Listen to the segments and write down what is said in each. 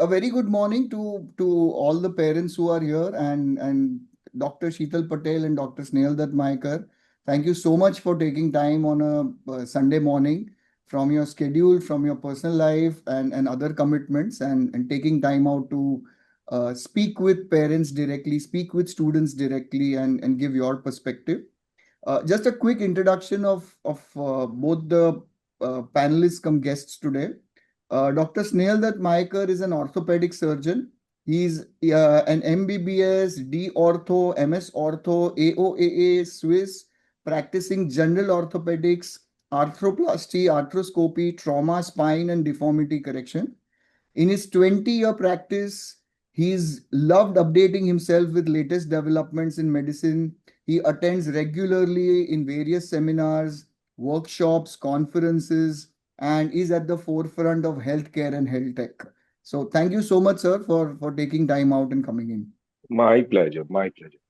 a very good morning to all the parents who are here and Dr. Sheetal Patel and Dr. Snehaldutt Mayekar. Thank you so much for taking time on a Sunday morning from your schedule, from your personal life and other commitments and taking time out to speak with parents directly, speak with students directly and give your perspective. Just a quick introduction of both the panelists come guests today. Dr. Snehaldutt Mayekar is an orthopedic surgeon. He's an MBBS, D.Ortho, M.S.Ortho, AOAA, Swiss, practicing general orthopedics, arthroplasty, arthroscopy, trauma, spine, and deformity correction. In his 20-year practice, he's loved updating himself with latest developments in medicine. He attends regularly in various seminars, workshops, conferences, and is at the forefront of healthcare and health tech. So thank you so much, sir, for taking time out and coming in. My pleasure. My pleasure.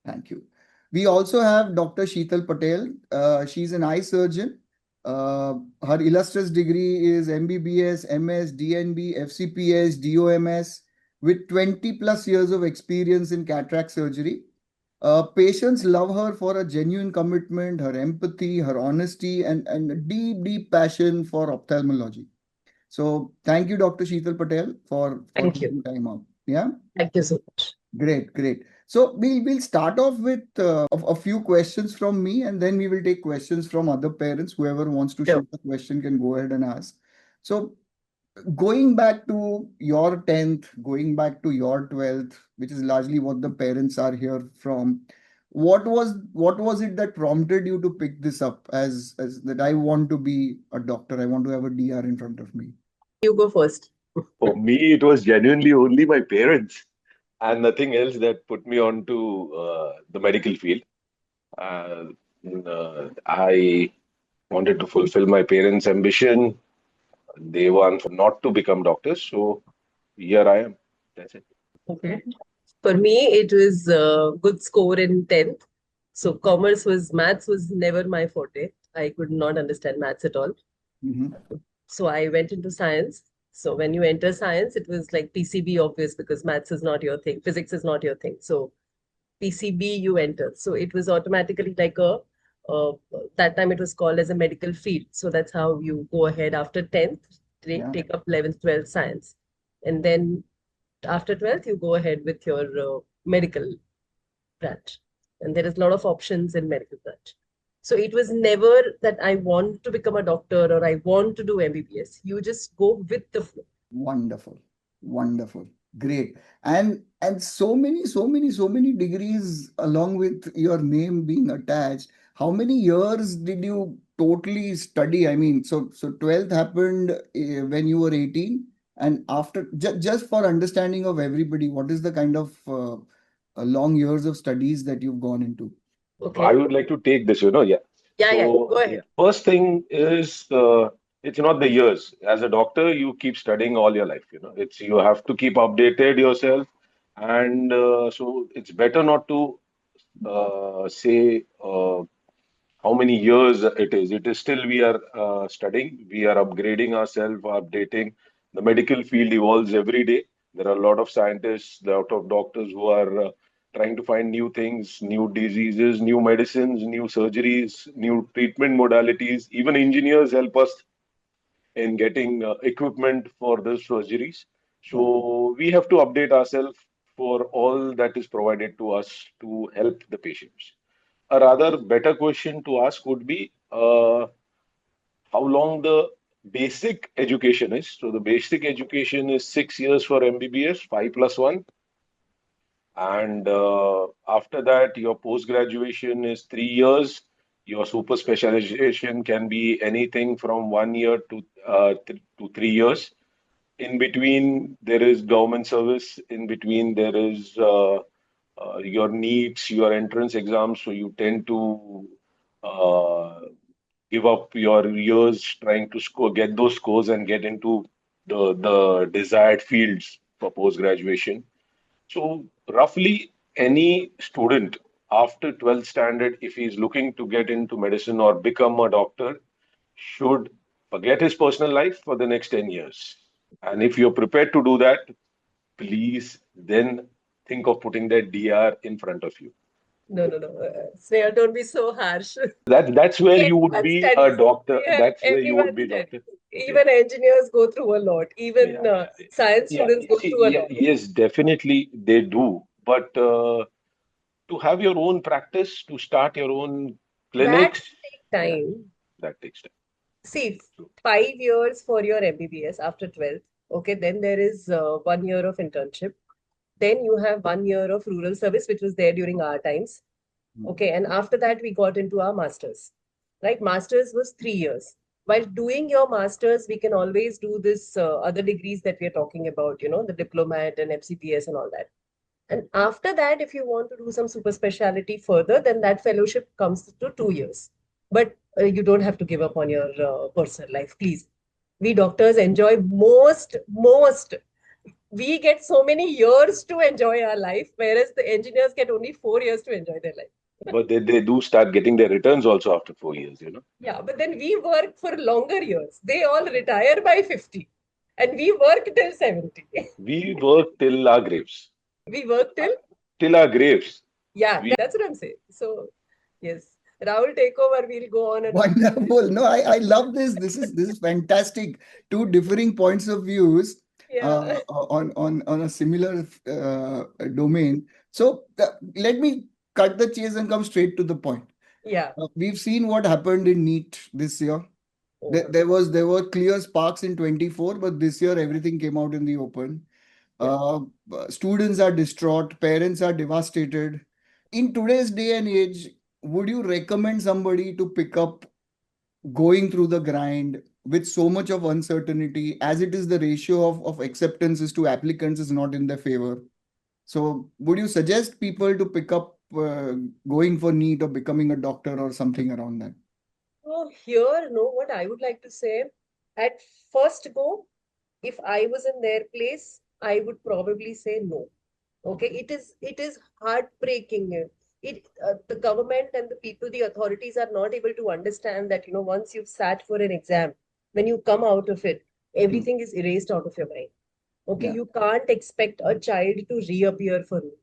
Thank you. We also have Dr. Sheetal Patel. She's an eye surgeon. Her illustrious degree is MBBS, MS, DNB, FCPS, DOMS, with 20 plus years of experience in cataract surgery. Patients love her for a genuine commitment, her empathy, her honesty, and a deep, deep passion for ophthalmology. So thank you, Dr. Sheetal Patel, for taking time out. Yeah. Thank you so much. Great, great. So we'll start off with a few questions from me, and then we will take questions from other parents. Whoever wants to shoot a question can go ahead and ask. So going back to your 10th, going back to your 12th, which is largely what the parents are here from, what was it that prompted you to pick this up as that I want to be a doctor, I want to have a DR in front of me? You go first. For me, it was genuinely only my parents and nothing else that put me onto the medical field. I wanted to fulfill my parents' ambition. They want not to become doctors, so here I am. That's it. Okay. For me, it was a good score in 10th. So maths was never my forte. I could not understand maths at all. So I went into science. So when you enter science, it was like PCB obvious because maths is not your thing, physics is not your thing. So PCB you enter. So it was automatically like that time it was called as a medical field. So that's how you go ahead after 10th, take up 11th, 12th science. And then after 12th, you go ahead with your medical branch. And there is a lot of options in medical branch. So it was never that I want to become a doctor or I want to do MBBS. You just go with the flow. Wonderful. Wonderful. Great. And so many degrees along with your name being attached. How many years did you totally study? I mean, so 12th happened when you were 18. And after, just for understanding of everybody, what is the kind of long years of studies that you've gone into? Okay. I would like to take this, Yeah. Go ahead. First thing is, it's not the years. As a doctor, you keep studying all your life, you have to keep updated yourself. And so it's better not to say how many years it is. It is still we are studying, we are upgrading ourselves, updating. The medical field evolves every day. There are a lot of scientists, a lot of doctors who are trying to find new things, new diseases, new medicines, new surgeries, new treatment modalities. Even engineers help us in getting equipment for those surgeries. So we have to update ourselves for all that is provided to us to help the patients. A rather better question to ask would be how long the basic education is. So the basic education is 6 years for MBBS, 5+1. And after that, your post-graduation is 3 years. Your super specialization can be anything from 1 year to 3 years. In between, there is government service. In between, there is your NEETs, your entrance exams. So you tend to give up your years trying to get those scores and get into the desired fields for post-graduation. So roughly any student after 12th standard, if he's looking to get into medicine or become a doctor, should forget his personal life for the next 10 years. And if you're prepared to do that, please then think of putting that DR in front of you. No. Sneha, don't be so harsh. That's where you would Everyone be a studies. doctor. Yeah, That's where you would everyone be a studies. doctor. Yeah. Even engineers go through a lot. Even Yeah. science Yeah. students go See, through a yeah, lot. yes, definitely they do. But to have your own practice, to start your own That clinics, will take yeah, time. that takes time. See, 5 years for your MBBS after 12th. Okay, then there is 1 year of internship. Then you have 1 year of rural service, which was there during our times. Okay, and after that, we got into our masters. Right? Masters was 3 years. While doing your masters, we can always do this other degrees that we are talking about, the diplomat and FCPS and all that. And after that, if you want to do some super specialty further, then that fellowship comes to 2 years. But you don't have to give up on your personal life, please. We doctors enjoy most. We get so many years to enjoy our life, whereas the engineers get only 4 years to enjoy their life. But they do start getting their returns also after 4 years. Yeah, but then we work for longer years. They all retire by 50 and we work till 70. We work till our graves. We work Till our graves. yeah, We that's what I'm saying. So, yes, Rahul, take over. We'll go on and on. Wonderful. No, I love this. This is fantastic. Two differing points of views Yeah, on a similar domain. So let me cut the chase and come straight to the point. yeah. We've seen what happened in NEET this year. Oh, There were clear sparks in 24, but this year everything came out in the open. yeah. Uh, Students are distraught, parents are devastated. In today's day and age, would you recommend somebody to pick up going through the grind with so much of uncertainty, as it is the ratio of acceptances to applicants is not in their favor? So, would you suggest people to pick up going for NEET or becoming a doctor or something around that? So here, no, what I would like to say, at first go, if I was in their place, I would probably say no. Okay, it is heartbreaking. The government and the people, the authorities are not able to understand that, once you've sat for an exam, when you come out of it, Hmm. everything is erased out of your mind. Okay, Yeah. you can't expect a child to reappear for it.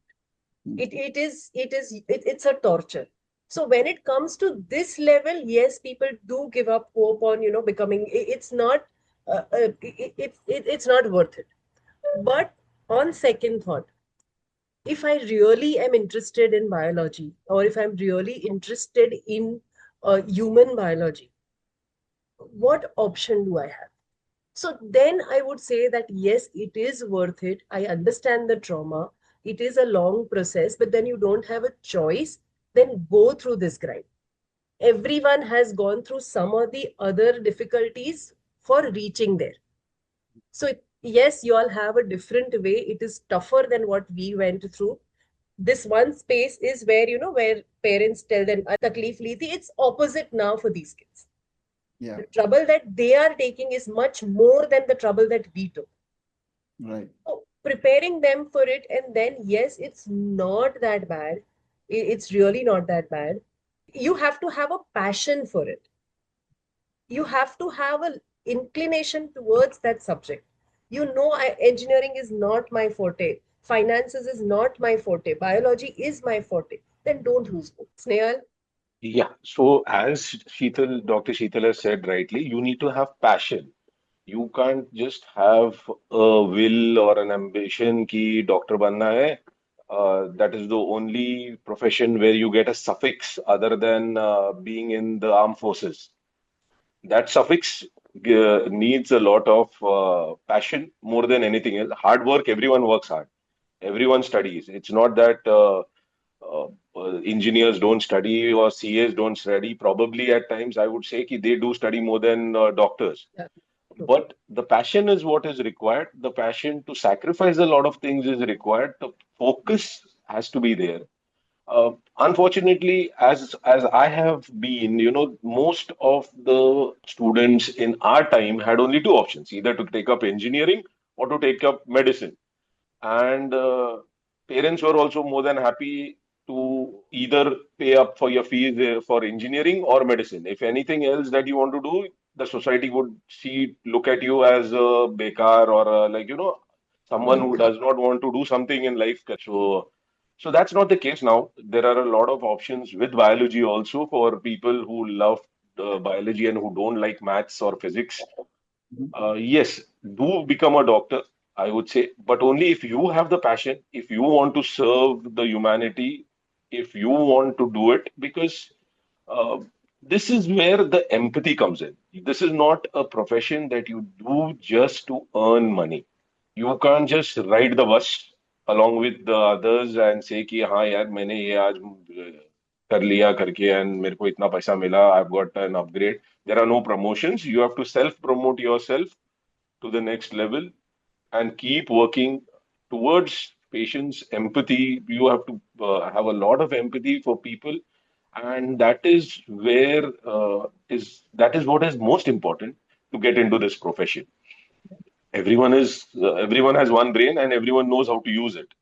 Hmm. It's a torture. So when it comes to this level, yes, people do give up hope on, becoming, it's not, it's not worth it. But on second thought, if I really am interested in biology, or if I'm really interested in human biology, what option do I have? So then I would say that yes, it is worth it. I understand the trauma. It is a long process, but then you don't have a choice. Then go through this grind. Everyone has gone through some or the other difficulties for reaching there. So yes, you all have a different way. It is tougher than what we went through. This one space is where, where parents tell them, "Takleef li thi." It's opposite now for these kids. Yeah. The trouble that they are taking is much more than the trouble that we took. Right. So preparing them for it, and then yes, it's not that bad. It's really not that bad. You have to have a passion for it. You have to have an inclination towards that subject. Engineering is not my forte. Finances is not my forte. Biology is my forte. Then don't lose hope. Snehal? Yeah. So as Dr. Sheetal has said rightly, you need to have passion. You can't just have a will or an ambition ki doctor banna hai. That is the only profession where you get a suffix other than being in the armed forces. That suffix needs a lot of passion more than anything else. Hard work, everyone works hard. Everyone studies. It's not that engineers don't study or CAs don't study. Probably at times I would say ki they do study more than doctors. Yeah, totally. But the passion is what is required. The passion to sacrifice a lot of things is required. The focus has to be there. Unfortunately, as I have been, most of the students in our time had only two options: either to take up engineering or to take up medicine. And parents were also more than happy to either pay up for your fees for engineering or medicine. If anything else that you want to do, the society would look at you as a bekar or someone who does not want to do something in life. So that's not the case now. There are a lot of options with biology also for people who love biology and who don't like maths or physics. Yes, do become a doctor, I would say, but only if you have the passion, if you want to serve the humanity, if you want to do it, because uh, this is where the empathy comes in. This is not a profession that you do just to earn money. You can't just ride the bus along with the others and say कि हाँ यार मैंने ये आज कर लिया करके and मेरे को इतना पैसा मिला, I've got an upgrade. There are no promotions. You have to self promote yourself to the next level and keep working towards patients' empathy. You have to have a lot of empathy for people, and that is where that is what is most important to get into this profession. Everyone has one brain, and everyone knows how to use it.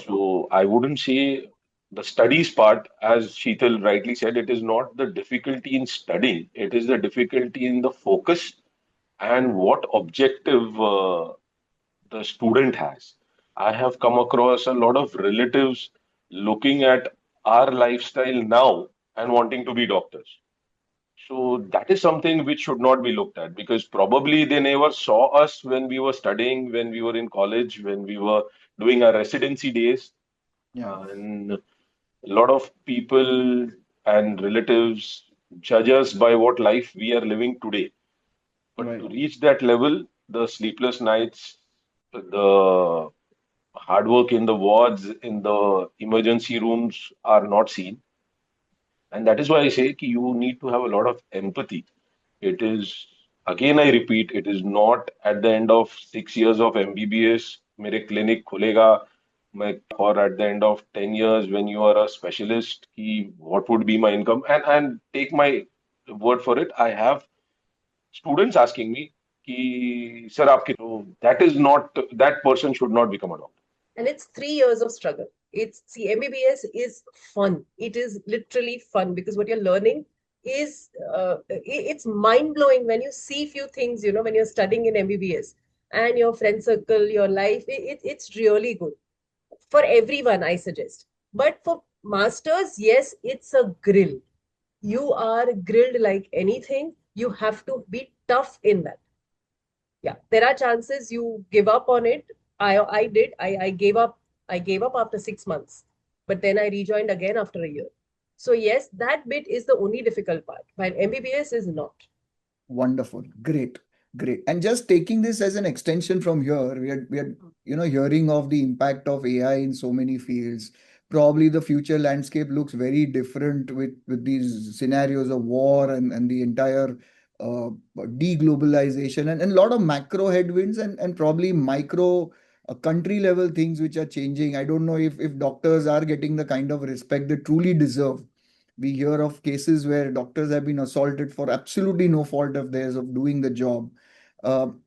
So I wouldn't say the studies part, as Sheetal rightly said, it is not the difficulty in studying; it is the difficulty in the focus and what objective the student has. I have come across a lot of relatives looking at our lifestyle now and wanting to be doctors. So that is something which should not be looked at because probably they never saw us when we were studying, when we were in college, when we were doing our residency days. And a lot of people and relatives judge us by what life we are living today. But to reach that level, the sleepless nights, the hard work in the wards, in the emergency rooms are not seen. And that is why I say ki you need to have a lot of empathy. It is, again, I repeat, it is not at the end of 6 years of MBBS, mere clinic khulega, or at the end of 10 years when you are a specialist, ki what would be my income? And take my word for it, I have students asking me, ki, sir, aapke, so that is not, that person should not become a doctor. And it's 3 years of struggle. See, MBBS is fun. It is literally fun because what you're learning is it's mind blowing when you see few things, when you're studying in MBBS and your friend circle, your life, it's really good for everyone, I suggest. But for masters, yes, it's a grill. You are grilled like anything. You have to be tough in that. Yeah, there are chances you give up on it. I did. I gave up. I gave up after 6 months, but then I rejoined again after a year. So yes, that bit is the only difficult part, while MBBS is not. Wonderful. Great. Great. And just taking this as an extension from here, we are hearing of the impact of AI in so many fields. Probably the future landscape looks very different with these scenarios of war and the entire deglobalization and a lot of macro headwinds and probably micro country level things which are changing. I don't know if doctors are getting the kind of respect they truly deserve. We hear of cases where doctors have been assaulted for absolutely no fault of theirs of doing the job.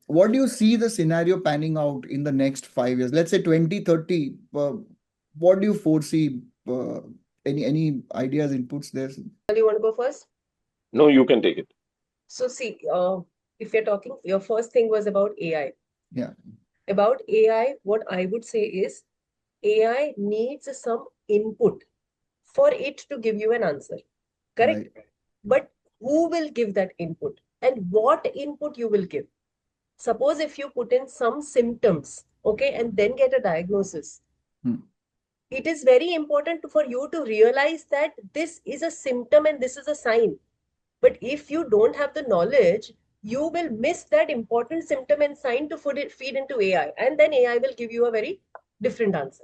What do you see the scenario panning out in the next 5 years? Let's say 2030. What do you foresee? Any ideas, inputs there? You want to go first? No, you can take it. So see, if you're talking, your first thing was about AI. Yeah. About AI, what I would say is AI needs some input for it to give you an answer. Correct? Right. But who will give that input and what input you will give? Suppose if you put in some symptoms, okay, and then get a diagnosis, it is very important for you to realize that this is a symptom and this is a sign. But if you don't have the knowledge, you will miss that important symptom and sign to feed into AI, and then AI will give you a very different answer.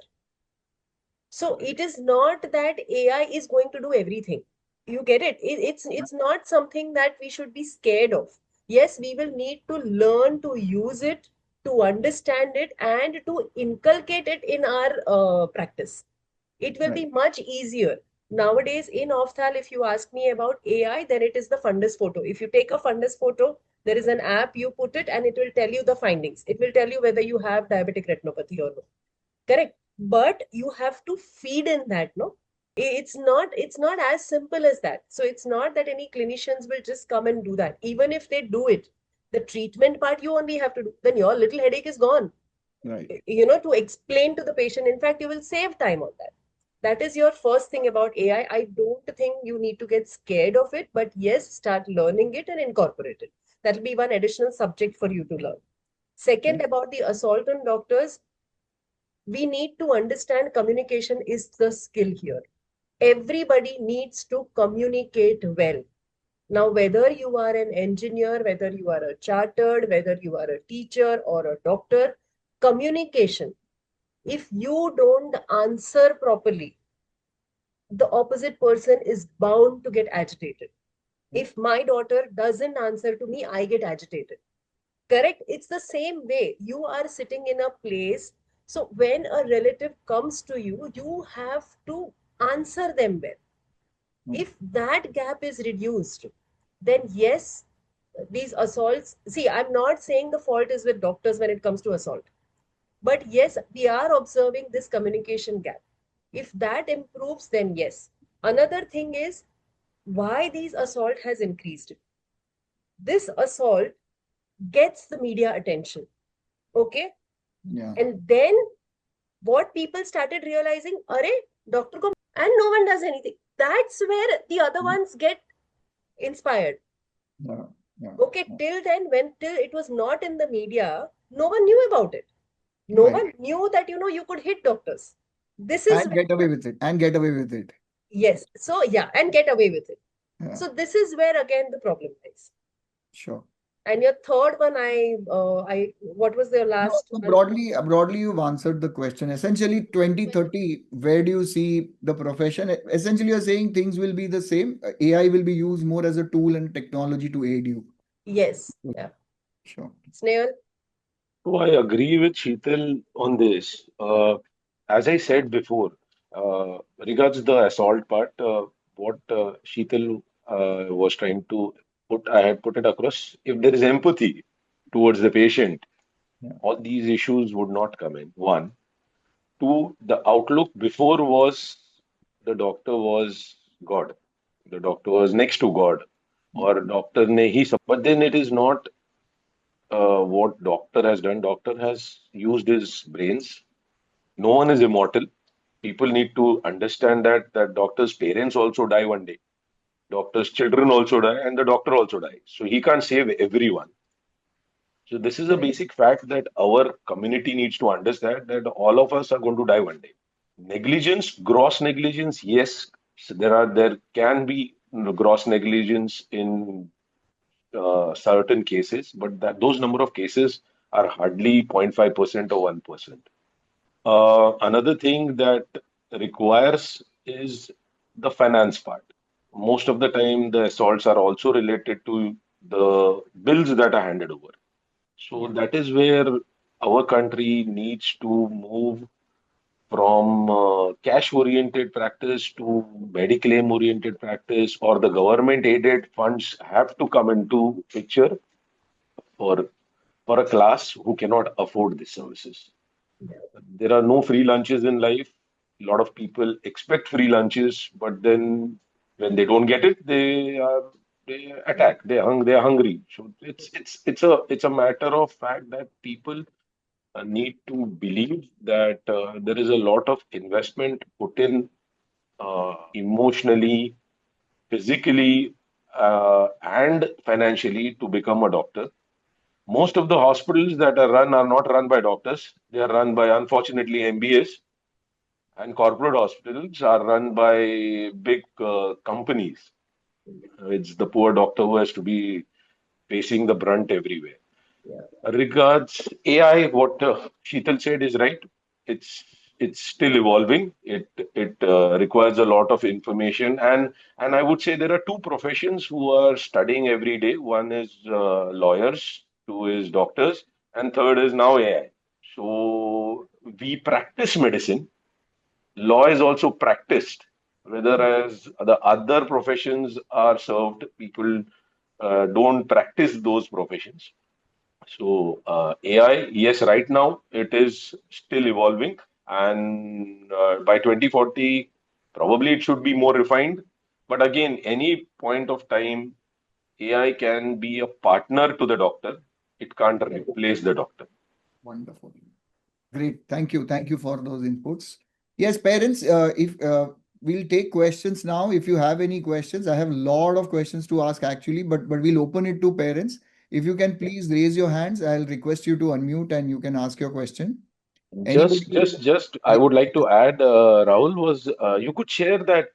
So it is not that AI is going to do everything. You get it? It's not something that we should be scared of. Yes, we will need to learn to use it, to understand it, and to inculcate it in our practice. It will be much easier. Nowadays, in Ophthal, if you ask me about AI, then it is the fundus photo. If you take a fundus photo, there is an app, you put it, and it will tell you the findings. It will tell you whether you have diabetic retinopathy or not. Correct? But you have to feed in that, no? It's not as simple as that. So it's not that any clinicians will just come and do that. Even if they do it, the treatment part you only have to do, then your little headache is gone. Right. To explain to the patient. In fact, you will save time on that. That is your first thing about AI. I don't think you need to get scared of it, but yes, start learning it and incorporate it. That'll be one additional subject for you to learn. Second, Okay. about the assault on doctors, we need to understand communication is the skill here. Everybody needs to communicate well. Now, whether you are an engineer, whether you are a chartered, whether you are a teacher or a doctor, communication. If you don't answer properly, the opposite person is bound to get agitated. If my daughter doesn't answer to me, I get agitated. Correct? It's the same way. You are sitting in a place. So when a relative comes to you, you have to answer them well. If that gap is reduced, then yes, these assaults. See, I'm not saying the fault is with doctors when it comes to assault. But yes, we are observing this communication gap. If that improves, then yes. Another thing is why these assault has increased. This assault gets the media attention. Okay. Yeah. And then what people started realizing, Are, doctor ko, and no one does anything. That's where the other ones get inspired. Yeah. Yeah. Okay, till then, till it was not in the media, no one knew about it. No Right. one knew that you could hit doctors. This is And get away with it. And get away with it. yes. So yeah, and get away with it. Yeah. So this is where again the problem lies. Sure. And your third one, what was the No, last so one? broadly, you've answered the question. Essentially, 2030, where do you see the profession? Essentially, you're saying things will be the same. AI will be used more as a tool and technology to aid you. Yes. Yeah. Sure. Snail. So I agree with Sheetal on this. As I said before, regards the assault part, what Sheetal was trying to put, I had put it across. If there is empathy towards the patient, Yeah. all these issues would not come in. One. Two, the outlook before was the doctor was God. The doctor was next to God. Or doctor ne hi sab. But then it is not what doctor has done. Doctor has used his brains. No one is immortal. People need to understand that doctor's parents also die one day. Doctor's children also die, and the doctor also dies. So he can't save everyone. So this is a Correct. basic fact that our community needs to understand that all of us are going to die one day. Negligence, gross negligence, yes, so there can be gross negligence in certain cases, but that those number of cases are hardly 0.5% or 1%. Another thing that requires is the finance part. Most of the time, the assaults are also related to the bills that are handed over. So Yeah. that is where our country needs to move from cash-oriented practice to Mediclaim-oriented practice, or the government-aided funds have to come into picture for for a class who cannot afford these services. Yeah. There are no free lunches in life. A lot of people expect free lunches, but then when they don't get it, they attack. They are hungry. So it's a matter of fact that people need to believe that there is a lot of investment put in emotionally, physically, and financially to become a doctor. Most of the hospitals that are not run by doctors. They are run by, unfortunately, MBS, and corporate hospitals are run by big companies. It's the poor doctor who has to be facing the brunt everywhere. Yeah. Regards AI, what Sheetal said is right. It's it's still evolving. It requires a lot of information, and I would say there are two professions who are studying every day. One is lawyers, two is doctors, and third is now AI. So we practice medicine. Law is also practiced. Whereas the other professions are served, people don't practice those professions. So AI, yes, right now it is still evolving, and by 2040, Probably it should be more refined. But again, any point of time, AI can be a partner to the doctor. It can't replace the doctor. Wonderful. Great. Thank you. Thank you for those inputs. Yes, parents, if we'll take questions now. If you have any questions, I have a lot of questions to ask actually, but we'll open it to parents. If you can please raise your hands, I'll request you to unmute and you can ask your question. Anybody? I would like to add, Rahul, you could share that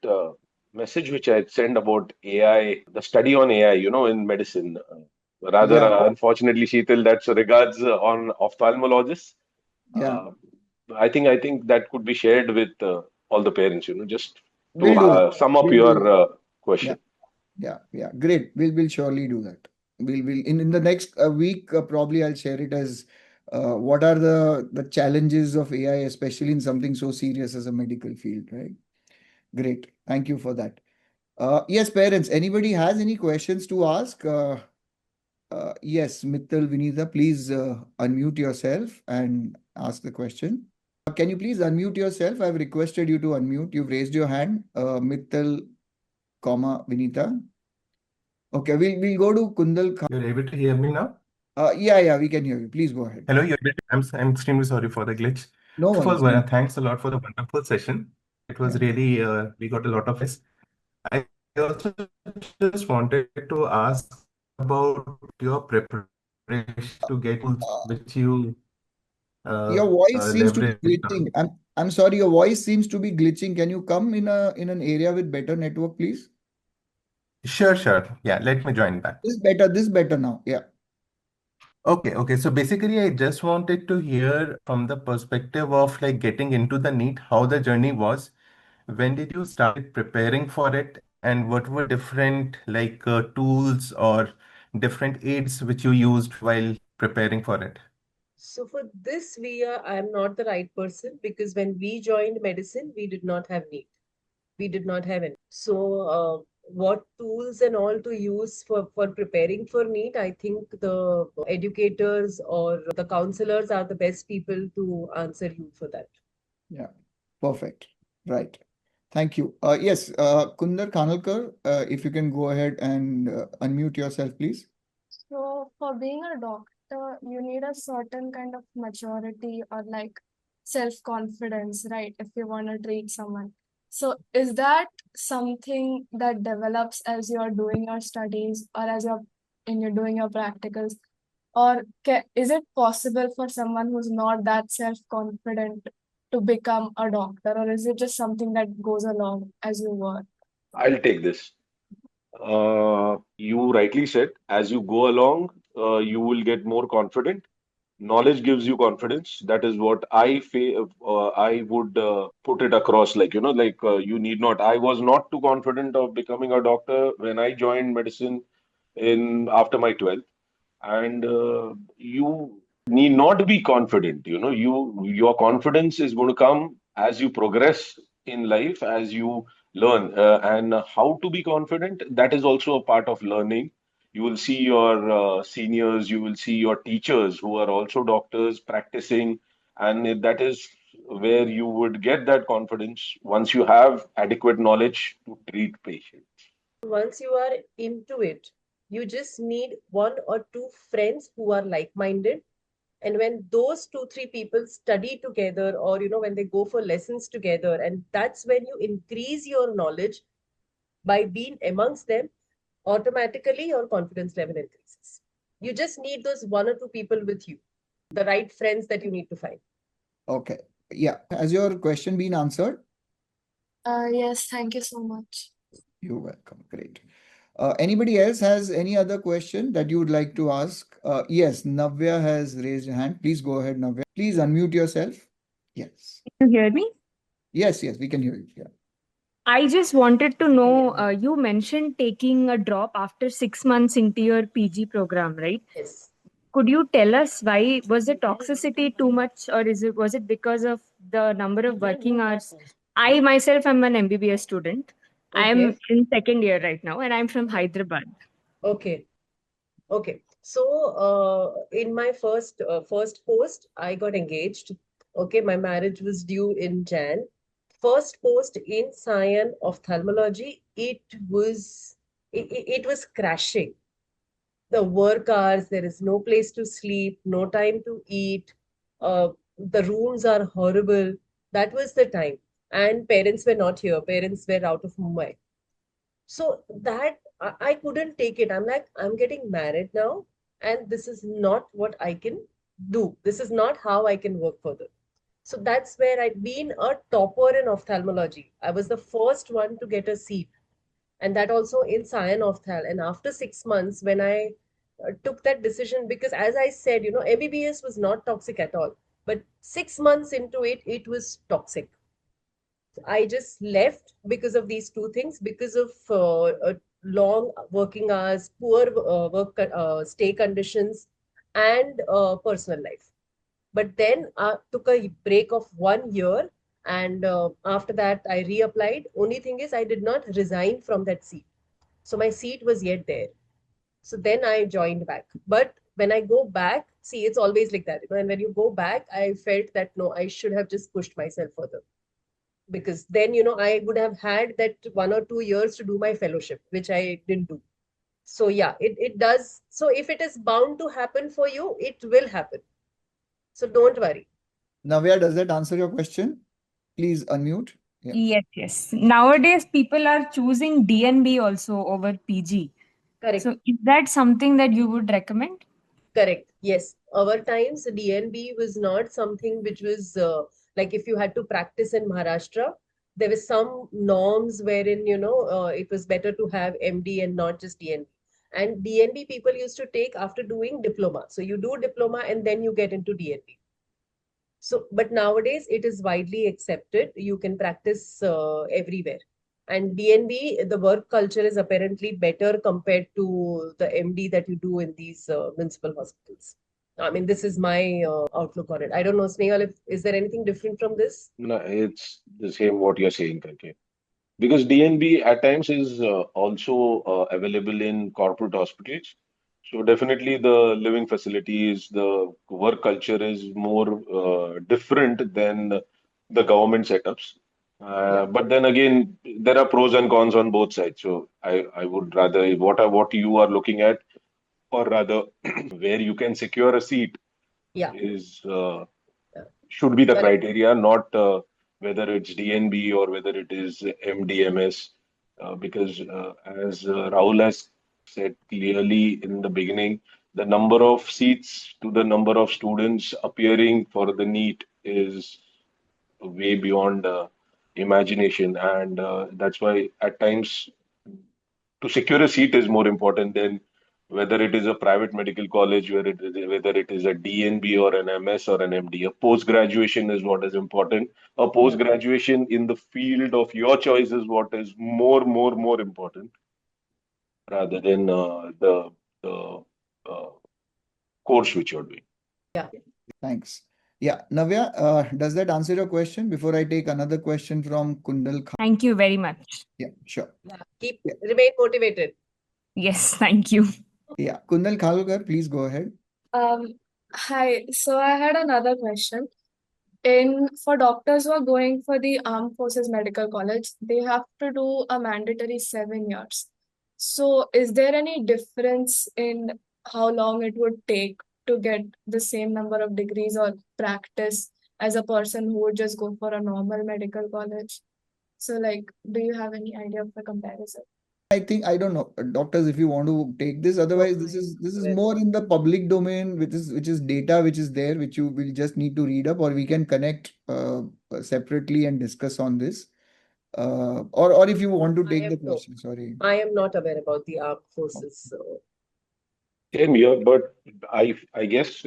message which I sent about AI, the study on AI, in medicine. Rather, Yeah, unfortunately, Sheetal, that's regards on ophthalmologists. yeah. Uh, I think that could be shared with all the parents, just to We'll do that. sum up We'll do your that. Yeah, question. yeah. Great. We'll surely do that. We'll in the next week, probably I'll share it as what are the challenges of AI, especially in something so serious as a medical field, right? Great. Thank you for that. Yes, parents, anybody has any questions to ask? Yes, Mittal, Vinitha, please unmute yourself and ask the question. Can you please unmute yourself? I've requested you to unmute. You've raised your hand, Mittal, Vinitha. Okay, we'll go to Kundal Khan. You're able to hear me now? Yeah, we can hear you. Please go ahead. Hello, I'm extremely sorry for the glitch. No First of worries. all, thanks a lot for the wonderful session. It was Yeah. really, we got a lot of this. I also just wanted to ask about your preparation to get tools which you Your voice seems to be leverage now. glitching. I'm sorry, your voice seems to be glitching. Can you come in an area with better network, please? Sure. Yeah, let me join back. This better now. Yeah. Okay. So basically, I just wanted to hear from the perspective of like getting into the NEET, how the journey was. When did you start preparing for it, and what were different like tools or different aids which you used while preparing for it? So for this, I'm not the right person because when we joined medicine, we did not have NEET. We did not have any. So what tools and all to use for preparing for NEET, I think the educators or the counselors are the best people to answer you for that. Yeah. Perfect. Right. Thank you. Yes, Kundar Khanalkar, if you can go ahead and unmute yourself, please. So for being a doctor, you need a certain kind of maturity or like self-confidence, right? If you want to treat someone. So is that something that develops as you're doing your studies or as you're doing your practicals? Or is it possible for someone who's not that self-confident to become a doctor, or is it just something that goes along as you work? I'll take this. You rightly said, as you go along, you will get more confident. Knowledge gives you confidence. That is what I would put it across. You need not. I was not too confident of becoming a doctor when I joined medicine in after my 12th, and you need not be confident. Your confidence is going to come as you progress in life, as you learn, and how to be confident. That is also a part of learning. You will see your seniors, you will see your teachers who are also doctors practicing, and that is where you would get that confidence once you have adequate knowledge to treat patients. Once you are into it, you just need one or two friends who are like-minded. And when those two, three people study together, or when they go for lessons together, and that's when you increase your knowledge by being amongst them, automatically your confidence level increases. You just need those one or two people with you, the right friends that you need to find. Okay. Yeah. Has your question been answered? Yes, thank you so much. You're welcome. Great. Anybody else has any other question that you would like to ask? Yes, Navya has raised her hand. Please go ahead, Navya. Please unmute yourself. Yes. Can you hear me? Yes, we can hear you. Yeah. I just wanted to know, you mentioned taking a drop after 6 months into your PG program, right? Yes. Could you tell us why? Was the toxicity too much, or was it because of the number of working hours? I myself am an MBBS student. I am in second year right now, and I'm from Hyderabad. Okay. So in my first post, I got engaged. Okay, my marriage was due in Jan. first post in Cyan ophthalmology, it was crashing. The work hours, there is no place to sleep, no time to eat. The rooms are horrible. That was the time. And parents were not here. Parents were out of Mumbai. So that I couldn't take it. I'm like, I'm getting married now, and this is not what I can do. This is not how I can work further. So that's where I've been a topper in ophthalmology. I was the first one to get a seat, and that also in Cyan Ophthal. And after 6 months, when I took that decision, because as I said, MBBS was not toxic at all, but 6 months into it, it was toxic. I just left because of these two things, because of long working hours, poor work stay conditions, and personal life. But then I took a break of 1 year, and after that I reapplied. Only thing is I did not resign from that seat. So my seat was yet there. So then I joined back. But when I go back, see, it's always like that. And when you go back, I felt that no, I should have just pushed myself further. Because then, I would have had that 1 or 2 years to do my fellowship, which I didn't do. So yeah, it does. So if it is bound to happen for you, it will happen. So don't worry. Navya, does that answer your question? Please unmute. Yeah. Yes. Nowadays, people are choosing DNB also over PG. Correct. So is that something that you would recommend? Correct. Yes. Our times, DNB was not something which was like if you had to practice in Maharashtra, there were some norms wherein, it was better to have MD and not just DNB. And DNB people used to take after doing diploma. So you do diploma and then you get into DNB. So, but nowadays it is widely accepted. You can practice everywhere. And DNB, the work culture is apparently better compared to the MD that you do in these municipal hospitals. I mean, this is my outlook on it. I don't know, Snehal, is there anything different from this? No, it's the same what you're saying, Kanke. Because DNB at times is also available in corporate hospitals. So definitely the living facilities, the work culture is more different than the government setups. But then again, there are pros and cons on both sides. So I would rather what you are looking at, or rather where you can secure a seat Yeah. is should be the Correct. criteria, not whether it's DNB or whether it is MDMS. Because as Rahul has said clearly in the beginning, the number of seats to the number of students appearing for the NEET is way beyond imagination, and that's why at times to secure a seat is more important than whether it is a private medical college, whether it is a DNB or an MS or an MD. A post graduation is what is important. A post graduation in the field of your choice is what is more important rather than the uh, course which you're doing. Yeah. Thanks. Yeah, Navya, does that answer your question? Before I take another question from Kundal Khan. Thank you very much. Yeah, sure. Remain motivated. Yes, thank you. Yeah, Kundal Khalkar, please go ahead. Hi. So I had another question. For doctors who are going for the Armed Forces Medical College, they have to do a mandatory 7 years. So is there any difference in how long it would take to get the same number of degrees or practice as a person who would just go for a normal medical college? So do you have any idea of the comparison? I think I don't know, doctors, if you want to take this. Otherwise, this is more in the public domain, which is data which is there, which you will just need to read up, or we can connect separately and discuss on this. Or if you want to take the question, sorry. I am not aware about the armed forces. So. Same here, but I guess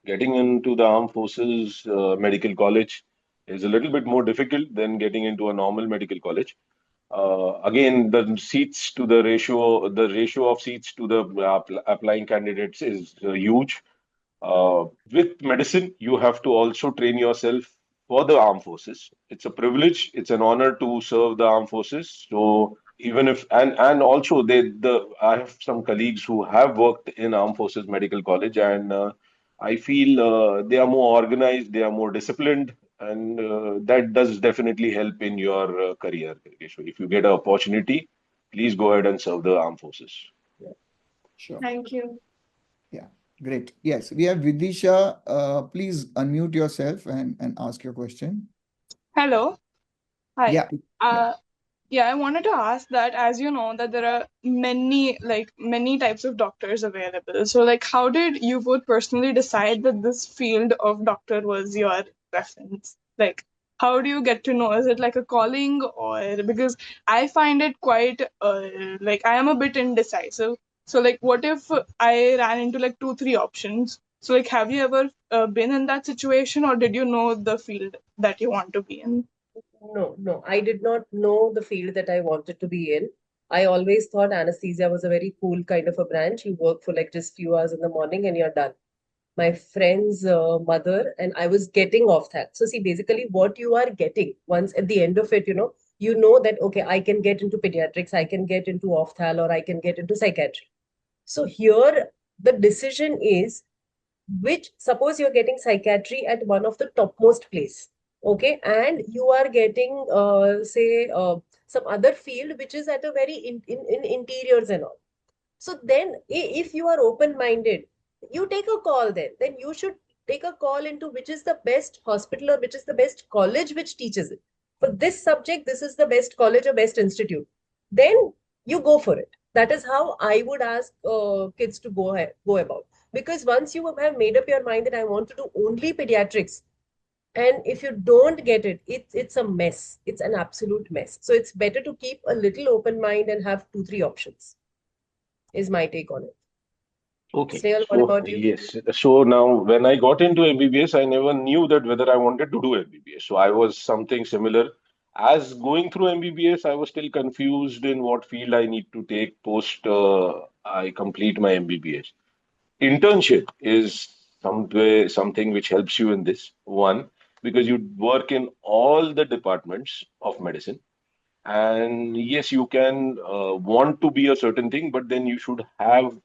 getting into the armed forces medical college is a little bit more difficult than getting into a normal medical college. Again, the ratio of seats to the applying candidates is huge. With medicine, you have to also train yourself for the armed forces. It's a privilege, it's an honor to serve the armed forces. So even if and also I have some colleagues who have worked in armed forces medical college, and I feel they are more organized, they are more disciplined, and that does definitely help in your career. So if you get an opportunity, please go ahead and serve the armed forces. Sure. Thank you. Yeah, great. Yes, we have Vidisha. Please unmute yourself and ask your question. Hello. Hi. Yeah. Yeah, I wanted to ask that, as you know, that there are many types of doctors available. So like, how did you both personally decide that this field of doctor was your preference? Like, how do you get to know? Is it like a calling, or because I find it quite like I am a bit indecisive. So like, what if I ran into like 2, 3 options? So like, have you ever been in that situation, or did you know the field that you want to be in? No, I did not know the field that I wanted to be in. I always thought anesthesia was a very cool kind of a branch. You work for like just few hours in the morning and you're done. My friend's mother, and I was getting off that. So see, basically what you are getting once at the end of it, you know that, okay, I can get into pediatrics, I can get into ophthal, or I can get into psychiatry. So here the decision is, which suppose you're getting psychiatry at one of the topmost place, okay, and you are getting say some other field which is at a very in interiors and all. So then if you are open minded, you take a call. Then you should take a call into which is the best hospital or which is the best college which teaches it for this subject. This is the best college or best institute. Then you go for it. That is how I would ask kids to go about. Because once you have made up your mind that I want to do only pediatrics, and if you don't get it, it's a mess. It's an absolute mess. So it's better to keep a little open mind and have 2, 3 options, is my take on it. Okay. Snehal, what So, about you? yes. So now when I got into MBBS, I never knew that whether I wanted to do MBBS. So I was something similar. As going through MBBS, I was still confused in what field I need to take post I complete my MBBS. Internship is something which helps you in this. One, because you work in all the departments of medicine. And yes, you can want to be a certain thing, but then you should have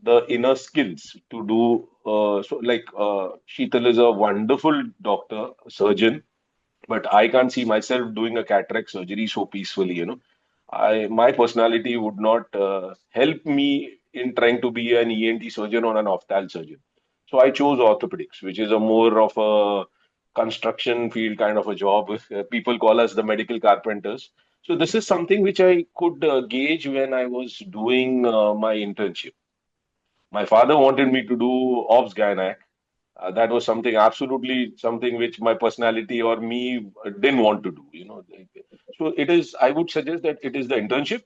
the inner skills to do. Sheetal is a wonderful doctor, surgeon, but I can't see myself doing a cataract surgery so peacefully. My personality would not help me in trying to be an ENT surgeon or an ophthalm surgeon. So I chose orthopedics, which is a more of a construction field kind of a job. People call us the medical carpenters. So this is something which I could gauge when I was doing my internship. My father wanted me to do obs gynac. That was something which my personality or me didn't want to do. So it is, I would suggest that it is the internship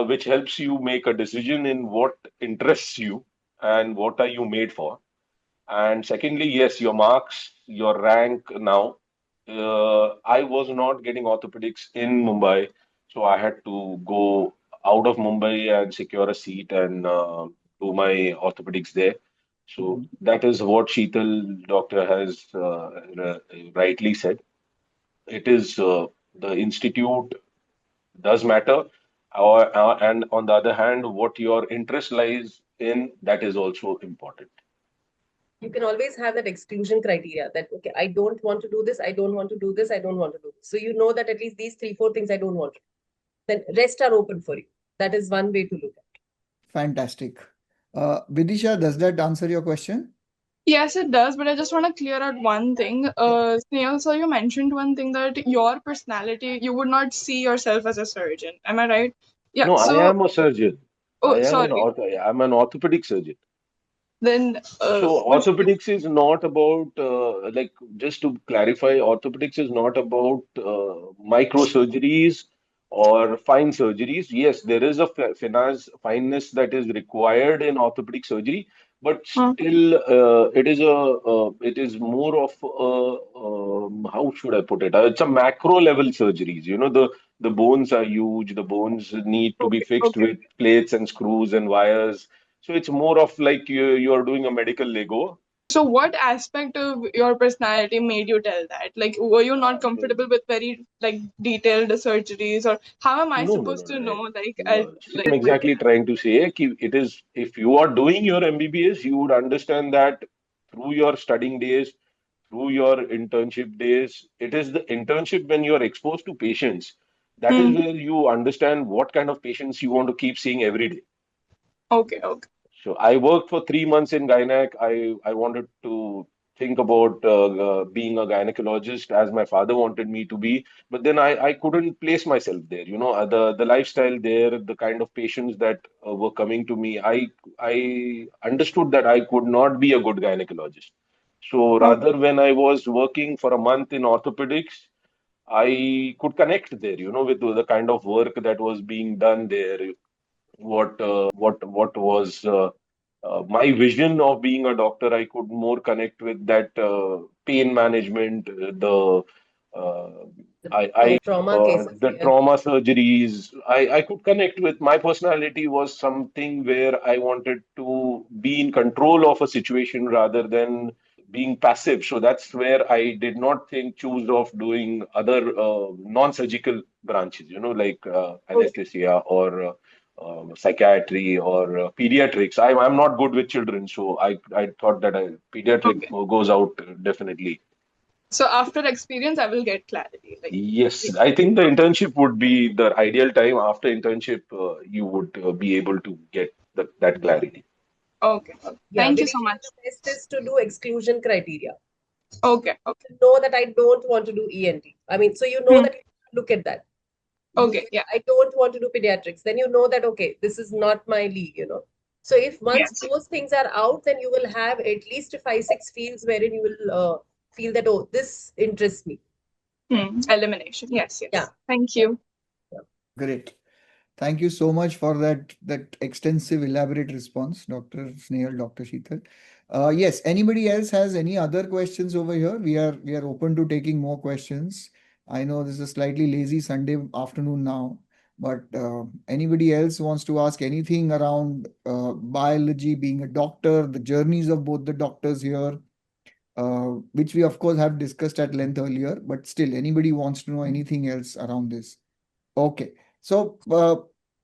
which helps you make a decision in what interests you and what are you made for. And secondly, yes, your marks, your rank now. I was not getting orthopedics in Mumbai, so I had to go out of Mumbai and secure a seat and do my orthopedics there. So that is what Sheetal doctor has rightly said. It is the institute does matter, and on the other hand, what your interest lies in, that is also important. You can always have that exclusion criteria that, okay, I don't want to do this, I don't want to do this, I don't want to do this. So you know that at least these 3, 4 things I don't want to do. Then rest are open for you. That is one way to look at it. Fantastic. Vidisha, does that answer your question? Yes, it does, but I just want to clear out one thing. Snehal, so you mentioned one thing that your personality, you would not see yourself as a surgeon. Am I right? Yeah. No, I So, am a surgeon. oh, sorry. I'm an orthopedic surgeon. Then, So orthopedics is not about just to clarify, orthopedics is not about microsurgeries or fine surgeries. Yes, there is a fineness that is required in orthopedic surgery, but still it is more of how should I put it? It's a macro level surgeries. The bones are huge. The bones need to be fixed with plates and screws and wires. So it's more of like you're doing a medical Lego. So what aspect of your personality made you tell that? Like, were you not comfortable with very detailed surgeries, or how am I supposed to know? I'm exactly trying to say it is, if you are doing your MBBS, you would understand that through your studying days, through your internship days. It is the internship when you are exposed to patients. That is where you understand what kind of patients you want to keep seeing every day. Okay, okay. So I worked for 3 months in Gynac. I wanted to think about being a gynecologist as my father wanted me to be, but then I couldn't place myself there. The lifestyle there, the kind of patients that were coming to me, I understood that I could not be a good gynecologist. So rather, Okay. when I was working for a month in orthopedics, I could connect there, with the kind of work that was being done there, what was my vision of being a doctor. I could more connect with that pain management, uh, Trauma cases. the Yeah. trauma surgeries. I could connect with. My personality was something where I wanted to be in control of a situation rather than being passive. So that's where I did not choose of doing other non-surgical branches, like Okay. anesthesia or psychiatry or pediatrics. I'm not good with children, so I thought that pediatric Okay. goes out definitely. So after experience, I will get clarity. Like, Yes, Yeah. I think the internship would be the ideal time. After internship, you would be able to get that clarity. okay, okay. Yeah. Thank you so Basically, much. the best is to do exclusion criteria. Okay, okay. To know that I don't want to do ENT. I mean, so you know that you look at that. You Okay, say, yeah. I don't want to do pediatrics. Then you know that, okay, this is not my league. So if once Yes. those things are out, then you will have at least 5, 6 fields wherein you will feel that, oh, this interests me. Elimination. Yes, Yeah. yes. Thank Yeah. you. Yeah. Great. Thank you so much for that extensive, elaborate response, Dr. Snehal, Dr. Sheetal. Yes, anybody else has any other questions over here? We are open to taking more questions. I know this is a slightly lazy Sunday afternoon now, but anybody else wants to ask anything around biology, being a doctor, the journeys of both the doctors here, which we of course have discussed at length earlier, but still, anybody wants to know anything else around this? Okay. So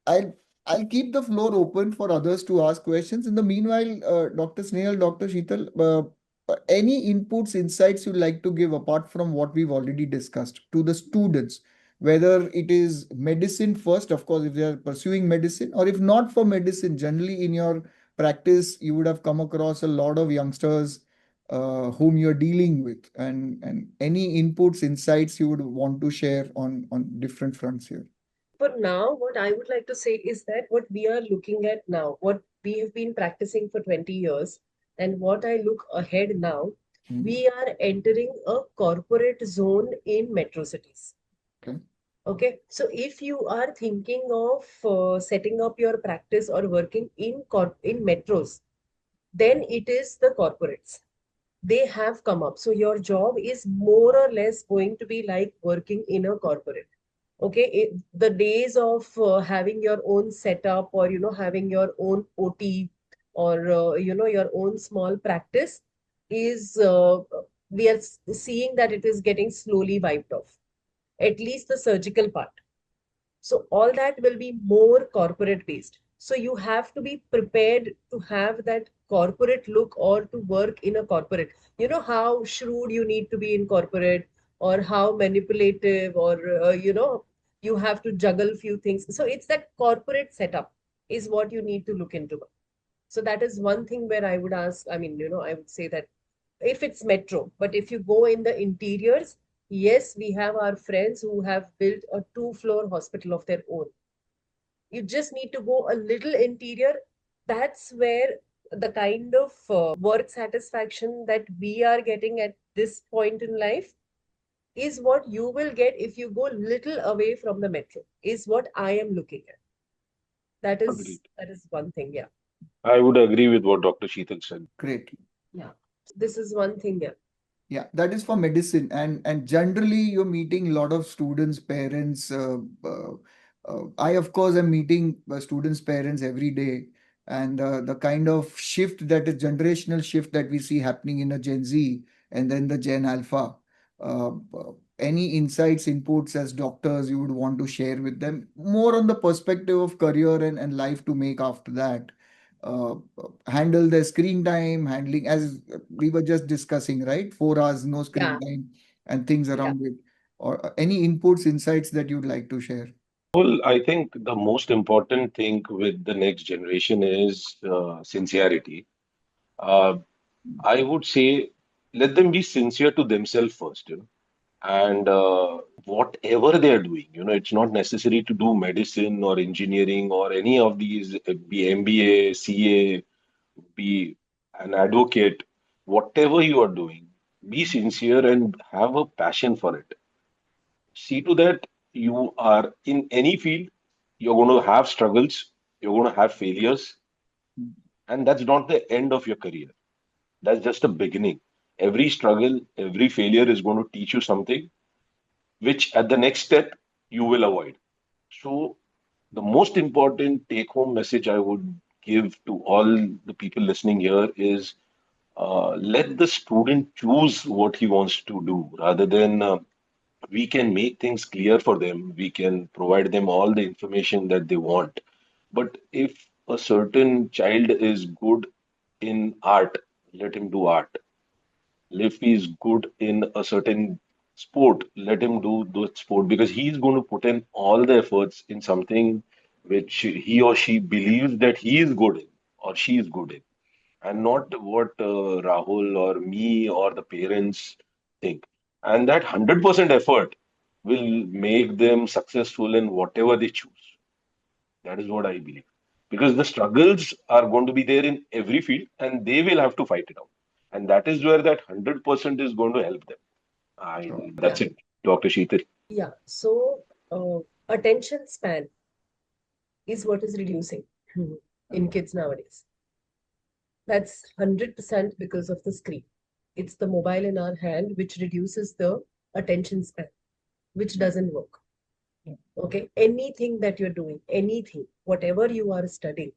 I'll I'll keep the floor open for others to ask questions. In the meanwhile, Dr. Snehal, Dr. Sheetal, any inputs, insights you'd like to give apart from what we've already discussed to the students, whether it is medicine first, of course, if they are pursuing medicine, or if not for medicine, generally in your practice, you would have come across a lot of youngsters whom you're dealing with, and any inputs, insights you would want to share on different fronts here. For now, what I would like to say is that what we are looking at now, what we have been practicing for 20 years, and what I look ahead now, we are entering a corporate zone in metro cities. Okay. Okay, so if you are thinking of setting up your practice or working in metros, then it is the corporates. They have come up. So your job is more or less going to be like working in a corporate. Okay, the days of having your own setup or having your own OT or your own small practice is we are seeing that it is getting slowly wiped off, at least the surgical part. So all that will be more corporate based. So you have to be prepared to have that corporate look or to work in a corporate. You know how shrewd you need to be in corporate, or how manipulative, or you have to juggle few things. So it's that corporate setup is what you need to look into. So that is one thing where I would ask, I mean, I would say that if it's metro, but if you go in the interiors, yes, we have our friends who have built a 2-floor hospital of their own. You just need to go a little interior. That's where the kind of work satisfaction that we are getting at this point in life is what you will get if you go little away from the metro, is what I am looking at. Agreed. That is one thing, yeah. I would agree with what Dr. Sheetal said. Great. Yeah. This is one thing, yeah. Yeah, that is for medicine, and generally you're meeting a lot of students, parents. I of course am meeting students' parents every day, and the kind of shift that is generational shift that we see happening in a Gen Z and then the Gen Alpha. Any insights, inputs as doctors you would want to share with them, more on the perspective of career and life to make after that. handle their screen time, handling, as we were just discussing, right? 4 hours, no screen time, and things around it. Or any inputs, insights that you'd like to share? Well, I think the most important thing with the next generation is sincerity. Uh, I would say let them be sincere to themselves first, and whatever they are doing, it's not necessary to do medicine or engineering or any of these, be MBA, CA, be an advocate, whatever you are doing, be sincere and have a passion for it. See to that you are in any field, you're going to have struggles, you're going to have failures, and that's not the end of your career. That's just a beginning. Every struggle, every failure is going to teach you something, which at the next step you will avoid. So, the most important take home message I would give to all the people listening here is let the student choose what he wants to do rather than we can make things clear for them. We can provide them all the information that they want. But if a certain child is good in art, let him do art. If he's good in a certain sport, let him do the sport because he's going to put in all the efforts in something which he or she believes that he is good in or she is good in, and not what Rahul or me or the parents think. And that 100% effort will make them successful in whatever they choose. That is what I believe. Because the struggles are going to be there in every field and they will have to fight it out. And that is where that 100% is going to help them. That's it, Dr. Sheetal. Yeah. So, attention span is what is reducing in kids nowadays. That's 100% because of the screen. It's the mobile in our hand which reduces the attention span, which doesn't work. Okay, anything that you're doing, anything, whatever you are studying,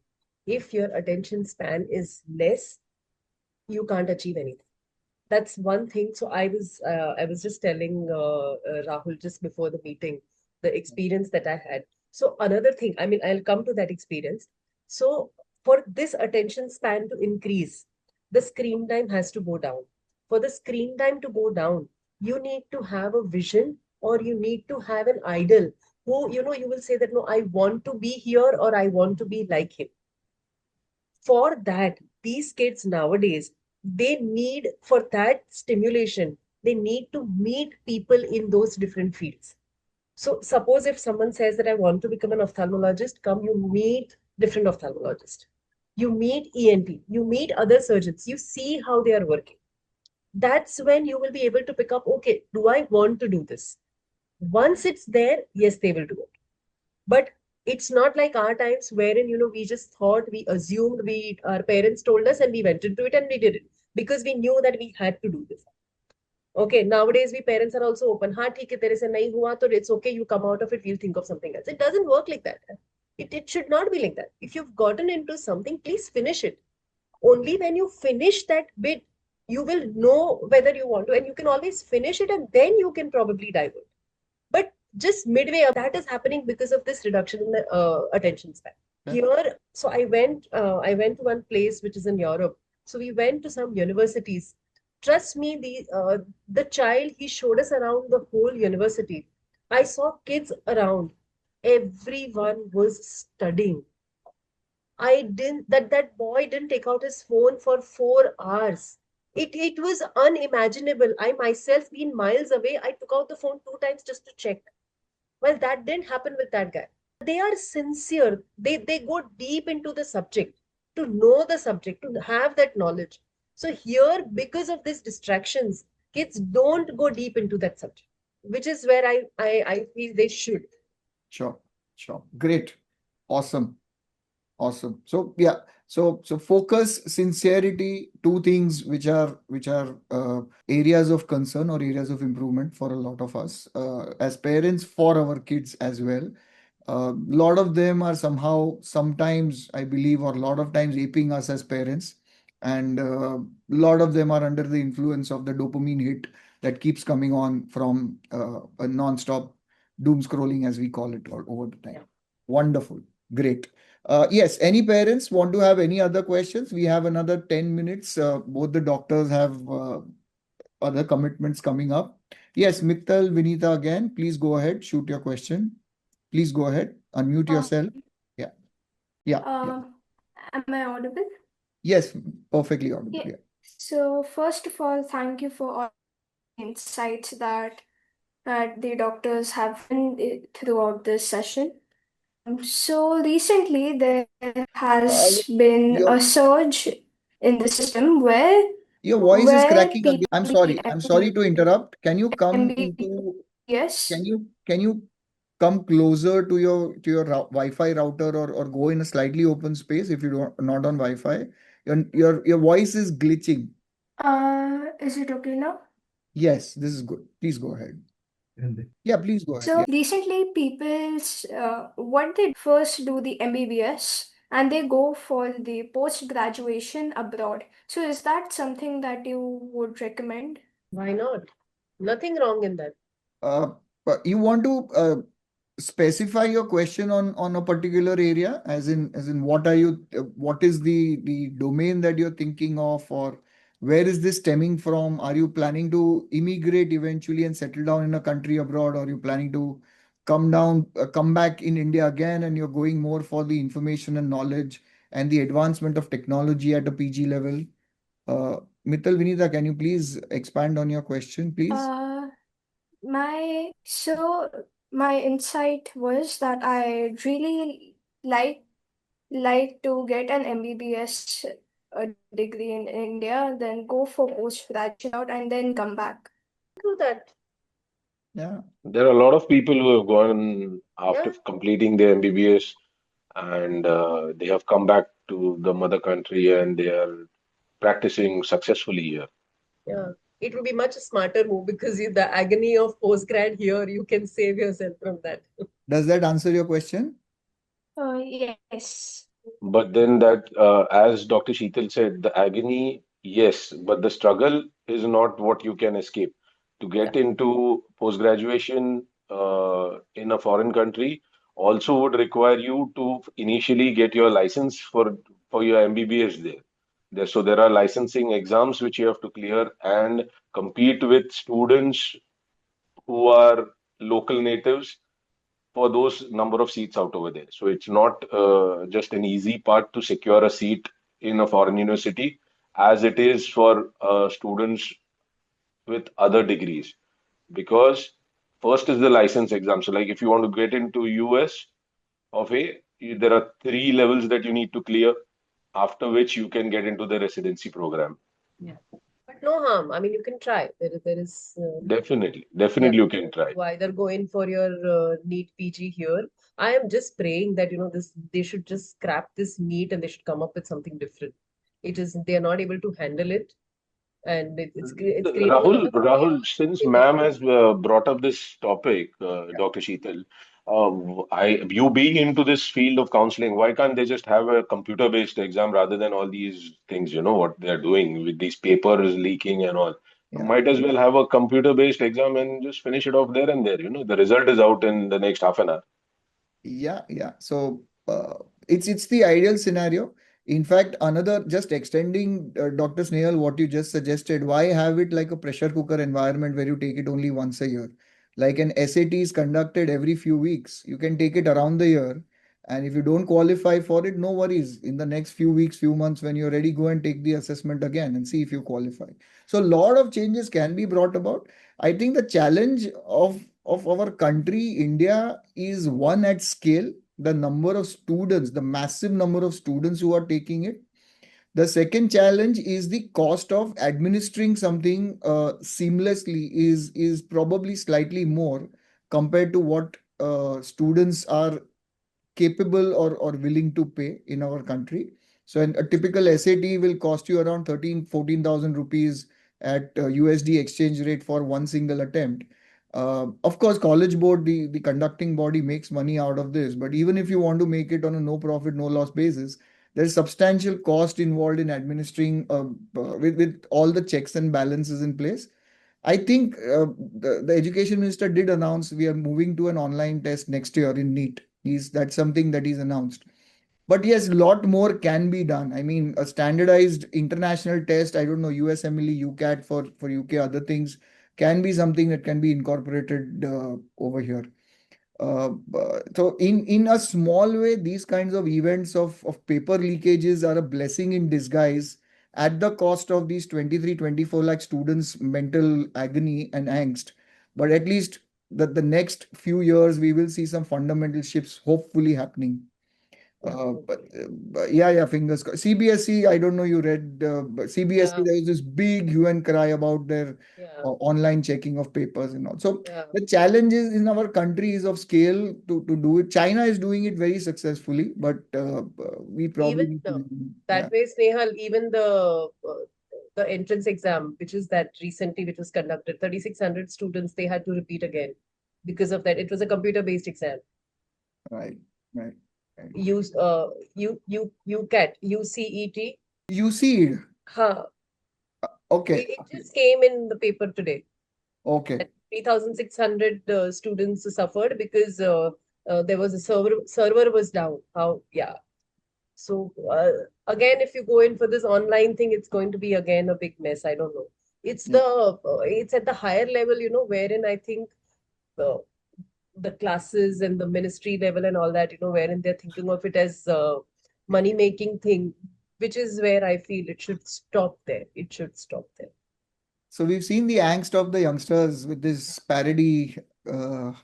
if your attention span is less, you can't achieve anything. That's one thing. So I was just telling Rahul just before the meeting the experience that I had. So another thing, I mean, I'll come to that experience. So for this attention span to increase, the screen time has to go down. For the screen time to go down, you need to have a vision or you need to have an idol who, you will say that, no, I want to be here or I want to be like him. For that, these kids nowadays, they need, for that stimulation, they need to meet people in those different fields. So suppose if someone says that I want to become an ophthalmologist, come, you meet different ophthalmologists. You meet ENT, you meet other surgeons, you see how they are working. That's when you will be able to pick up, okay, do I want to do this? Once it's there, yes, they will do it. But it's not like our times wherein, we just thought, we assumed, our parents told us and we went into it and we did it because we knew that we had to do this. Okay, nowadays we parents are also open. Ha, theek hai, tere se nahi hua, to it's okay, you come out of it, we'll think of something else. It doesn't work like that. It should not be like that. If you've gotten into something, please finish it. Only when you finish that bit, you will know whether you want to, and you can always finish it and then you can probably divert. But just midway up, that is happening because of this reduction in the attention span. Here, so I went to one place which is in Europe. So we went to some universities. Trust me, the child, he showed us around the whole university. I saw kids around. Everyone was studying. That boy didn't take out his phone for 4 hours. It was unimaginable. I myself, being miles away, I took out the phone 2 times just to check. Well, that didn't happen with that guy. They are sincere. They go deep into the subject, to know the subject, to have that knowledge. So here, because of these distractions, kids don't go deep into that subject, which is where I feel they should. Sure. Great. Awesome. So yeah, so focus, sincerity, two things which are areas of concern or areas of improvement for a lot of us as parents, for our kids as well. A lot of them are sometimes, I believe, or a lot of times aping us as parents, and a lot of them are under the influence of the dopamine hit that keeps coming on from a non-stop doom scrolling, as we call it, over the time. Wonderful. Great. Yes, any parents want to have any other questions? We have another 10 minutes. Both the doctors have other commitments coming up. Yes, Mittal, Vinita again, please go ahead, shoot your question. Please go ahead, unmute yourself. Yeah. Am I audible? Yes, perfectly audible. Yeah. Yeah. So first of all, thank you for all the insights that the doctors have throughout this session. So recently there has been Your a surge in the system where voice is cracking people again. I'm sorry. I'm sorry to interrupt. Can you come into MBBS. can you come closer to your Wi-Fi router, or go in a slightly open space if you don't not on Wi-Fi? Your voice is glitching. Is it okay now? Yes, this is good. Please go ahead. Yeah, please go ahead. So Yeah. recently, what they first do the MBBS and they go for the post graduation abroad. So is that something that you would recommend? Why not? Nothing wrong in that. But you want to specify your question on a particular area, as in what are you what is the domain that you're thinking of, or where is this stemming from? Are you planning to immigrate eventually and settle down in a country abroad, or are you planning to come back in India again, and you're going more for the information and knowledge and the advancement of technology at a PG level? Mittal, Vinita, can you please expand on your question, please? My insight was that I really like to get an MBBS degree in India, then go for post-graduation out and then come back. Do that. Yeah. There are a lot of people who have gone after Yeah. completing their MBBS and they have come back to the mother country and they are practicing successfully here. Yeah. It would be much smarter move because the agony of postgrad here, you can save yourself from that. Does that answer your question? Yes. But then as Dr. Sheetal said, the agony, yes, but the struggle is not what you can escape. To get into post-graduation in a foreign country also would require you to initially get your license for your MBBS there. So there are licensing exams which you have to clear and compete with students who are local natives for those number of seats out over there. So it's not just an easy part to secure a seat in a foreign university as it is for students with other degrees. Because first is the license exam. So like if you want to get into US of A, there are 3 levels that you need to clear, after which you can get into the residency program. Yeah. But no harm. I mean, you can try. There is Definitely yeah. you can try. You either go in for your NEET PG here. I am just praying that they should just scrap this NEET and they should come up with something different. They are not able to handle it, and it's creating a lot of Rahul, since ma'am has brought up this topic, Dr. Sheetal, you being into this field of counseling, why can't they just have a computer-based exam rather than all these things, what they're doing with these papers leaking and all? Yeah. Might as well have a computer-based exam and just finish it off there and there. The result is out in the next half an hour. Yeah. So it's the ideal scenario. In fact, just extending Dr. Snehal, what you just suggested, why have it like a pressure cooker environment where you take it only once a year? Like an SAT is conducted every few weeks. You can take it around the year. And if you don't qualify for it, no worries. In the next few weeks, few months, when you're ready, go and take the assessment again and see if you qualify. So a lot of changes can be brought about. I think the challenge of our country, India, is one at scale. The number of students, the massive number of students who are taking it. The second challenge is the cost of administering something seamlessly is probably slightly more compared to what students are capable or willing to pay in our country. So a typical SAT will cost you around 14,000 rupees at USD exchange rate for one single attempt. Of course, College Board, the conducting body, makes money out of this. But even if you want to make it on a no profit, no loss basis, there's substantial cost involved in administering with all the checks and balances in place. I think the education minister did announce we are moving to an online test next year in NEET. That's something that he's announced. But yes, a lot more can be done. I mean, a standardized international test, I don't know, USMLE, UCAT for UK, other things can be something that can be incorporated over here. So in a small way, these kinds of events of paper leakages are a blessing in disguise at the cost of these 23, 24 lakh students' mental agony and angst. But at least the next few years, we will see some fundamental shifts hopefully happening. But yeah, fingers crossed. CBSE, I don't know, you read, but CBSE, there was this big hue and cry about their online checking of papers and all. So the challenges in our country is of scale to do it. China is doing it very successfully, but we probably Even need to. that way, Snehal, even the entrance exam, which is that recently, which was conducted, 3,600 students, they had to repeat again because of that. It was a computer-based exam. Right. Use UCAT, UCET. UCED. Huh. Okay. It just came in the paper today. Okay. 3,600 students suffered because there was a server was down. Yeah. So again, if you go in for this online thing, it's going to be again a big mess. I don't know. It's it's at the higher level, wherein I think the classes and the ministry level and all that, wherein they're thinking of it as money making thing, which is where I feel it should stop there. It should stop there. So we've seen the angst of the youngsters with this parody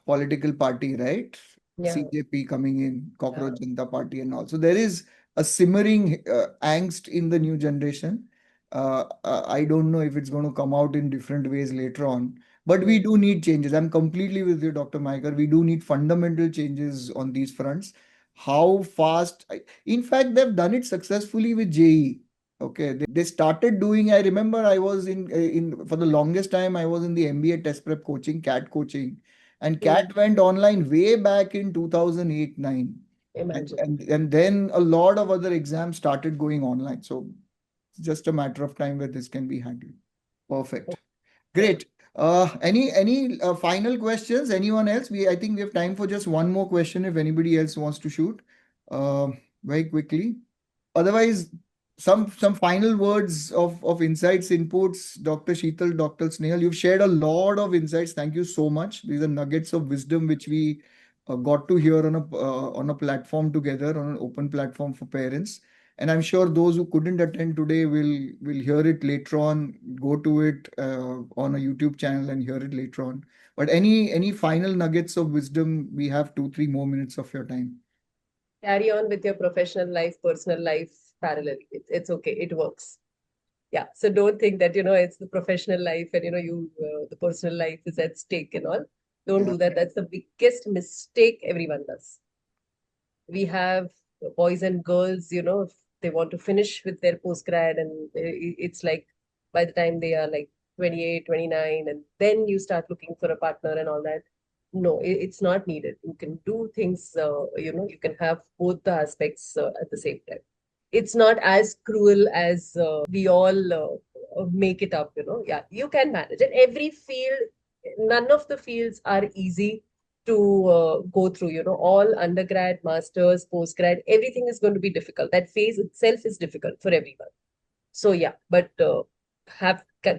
political party, right? CJP coming in, Cockroach Janata Party and all. So there is a simmering angst in the new generation. I don't know if it's going to come out in different ways later on, but we do need changes. I'm completely with you, Dr. Mayekar. We do need fundamental changes on these fronts. How fast? In fact, they've done it successfully with JE. Okay, they started doing. I remember I was in for the longest time. I was in the MBA test prep coaching, CAT coaching, and CAT went online way back in 2008-9. And then a lot of other exams started going online. So it's just a matter of time where this can be handled. Perfect. Great. Any final questions? Anyone else? I think we have time for just one more question if anybody else wants to shoot. Very quickly. Otherwise, some final words of insights, inputs, Dr. Sheetal, Dr. Snehal. You've shared a lot of insights. Thank you so much. These are nuggets of wisdom which we got to hear on a platform together, on an open platform for parents. And I'm sure those who couldn't attend today will hear it later on, go to it on a YouTube channel and hear it later on. But any final nuggets of wisdom? We have 2-3 more minutes of your time. Carry on with your professional life, personal life parallelly. It's okay. It works. Yeah. So don't think that, it's the professional life and, the personal life is at stake and all. Don't do that. That's the biggest mistake everyone does. We have boys and girls, if they want to finish with their postgrad, and it's like by the time they are like 28, 29, and then you start looking for a partner and all that. No, it's not needed. You can do things, you can have both the aspects at the same time. It's not as cruel as we all make it up, Yeah, you can manage. And every field, none of the fields are easy to go through, all undergrad, masters, postgrad, everything is going to be difficult. That phase itself is difficult for everyone. So yeah, but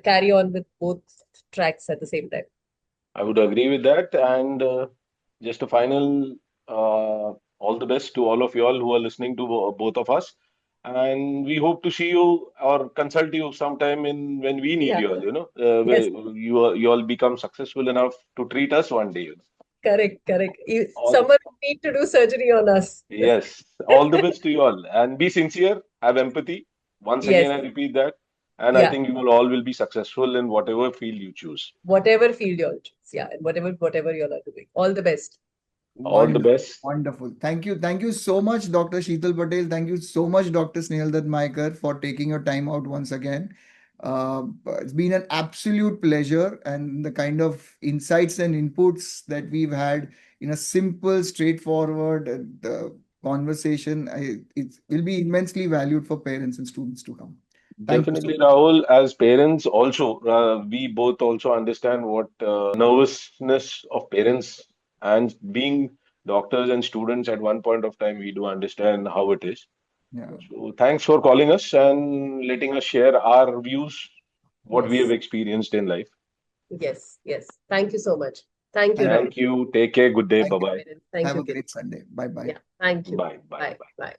carry on with both tracks at the same time. I would agree with that. And just a final all the best to all of you all who are listening to both of us. And we hope to see you or consult you sometime when we need you all, Yes. you all become successful enough to treat us one day. Correct. Someone need to do surgery on us. Yes. All the best to you all. And be sincere, have empathy. Once again, I repeat that. And I think you all will be successful in whatever field you choose. Whatever field you all choose. Yeah. And whatever you all are doing. All the best. All the best. Wonderful. Thank you. Thank you so much, Dr. Sheetal Patel. Thank you so much, Dr. Snehaldutt Mayekar, for taking your time out once again. It's been an absolute pleasure, and the kind of insights and inputs that we've had in a simple, straightforward conversation, it will be immensely valued for parents and students to come. Definitely, Rahul. As parents, also we both also understand what nervousness of parents and being doctors and students at one point of time, we do understand how it is. Yeah. So thanks for calling us and letting us share our views, what we have Yes. experienced in life. Yes. Yes. Thank you so much. Thank you, Thank you. Take care. Good day. Thank you. Bye-bye. Thank Have you, a great Sunday. Bye bye. Yeah. Thank you. Bye. Bye. Bye. Bye. Bye.